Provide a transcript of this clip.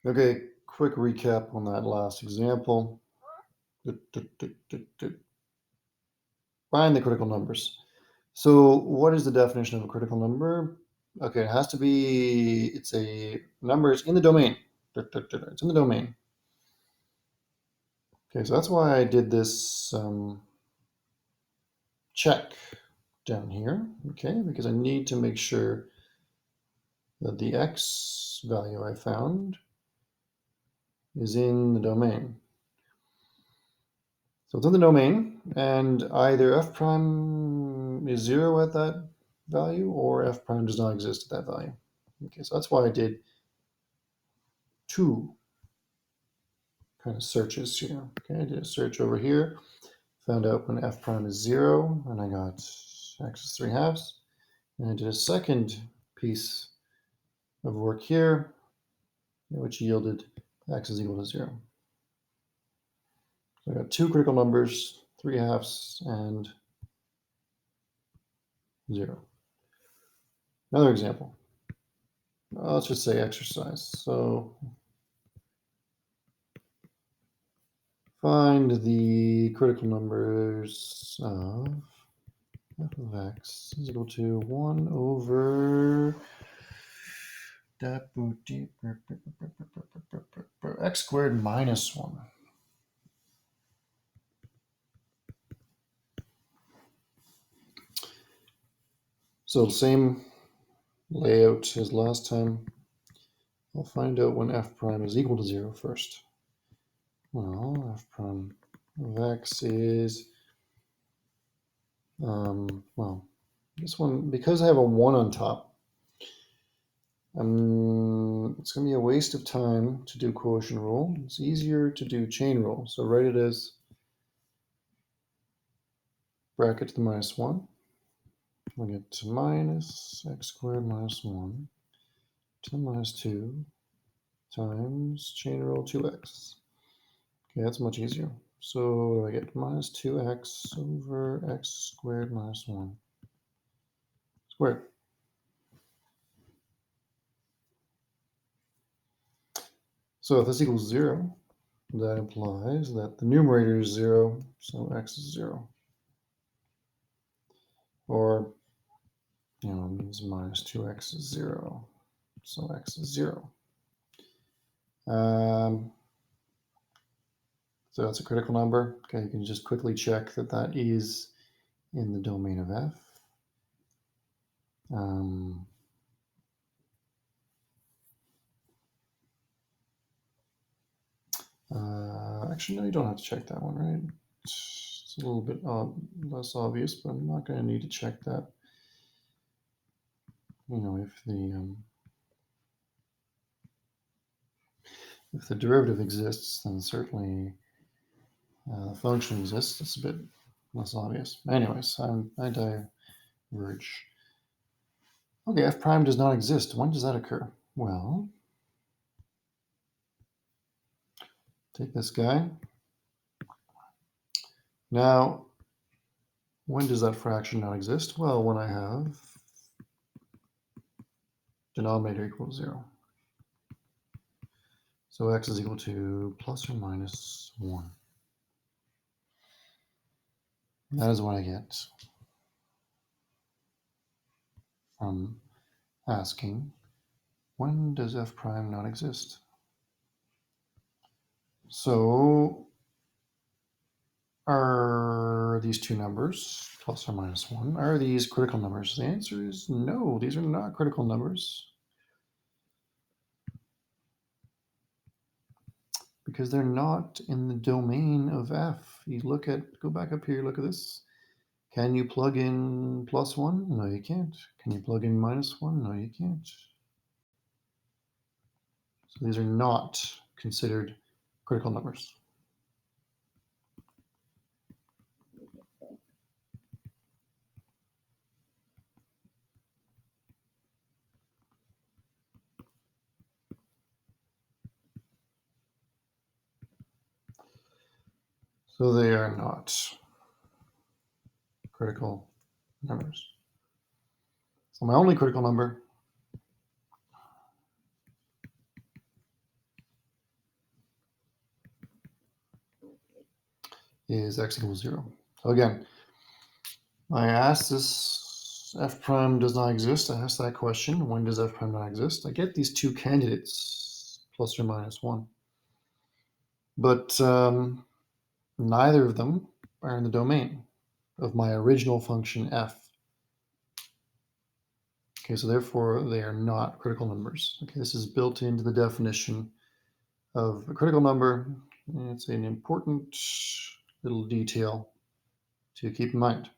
Okay, quick recap on that last example. Find the critical numbers. So what is the definition of a critical number? Okay, it has to be, it's a number is in the domain. It's in the domain. Okay, so that's why I did this check down here, okay, because I need to make sure that the x value I found is in the domain. So it's in the domain, and either f prime is 0 at that value, or f prime does not exist at that value. Okay, so that's why I did two kind of searches here. Okay, I did a search over here, found out when f prime is 0, and I got x is 3/2. And I did a second piece of work here, which yielded x is equal to 0. So I got two critical numbers, 3/2 and 0. Another example. Let's just say exercise. So find the critical numbers of f of x is equal to 1 over x squared minus 1. So the same layout as last time. I'll find out when f prime is equal to 0 first. Well, f prime of x is, well, this one, because I have a 1 on top, it's going to be a waste of time to do quotient rule. It's easier to do chain rule. So write it as bracket to the minus 1. We get to minus x squared minus 1 to the minus 2 times chain rule 2x. Okay, that's much easier. So I get minus 2x over x squared minus 1 squared. So if this equals 0, that implies that the numerator is 0, so x is 0. Or, it means minus 2x is 0, so x is 0. So that's a critical number. Okay, you can just quickly check that that is in the domain of f. Actually, no, you don't have to check that one, right? It's a little bit less obvious, but I'm not going to need to check that. If the derivative exists, then certainly the function exists. It's a bit less obvious. Anyways, I diverge. Okay, f prime does not exist. When does that occur? Well, take this guy. Now, when does that fraction not exist? Well, when I have denominator equals 0. So x is equal to plus or minus 1. That is what I get from asking, when does f prime not exist? So are these two numbers, plus or minus 1, are these critical numbers? The answer is no, these are not critical numbers. Because they're not in the domain of f. You go back up here, look at this. Can you plug in plus 1? No, you can't. Can you plug in minus 1? No, you can't. So these are not considered critical numbers. So they are not critical numbers. So my only critical number is x equals 0. So again, I asked this f prime does not exist. I asked that question. When does f prime not exist? I get these two candidates, plus or minus 1. But neither of them are in the domain of my original function f. Okay, so therefore they are not critical numbers. Okay, this is built into the definition of a critical number. It's an important little detail to keep in mind.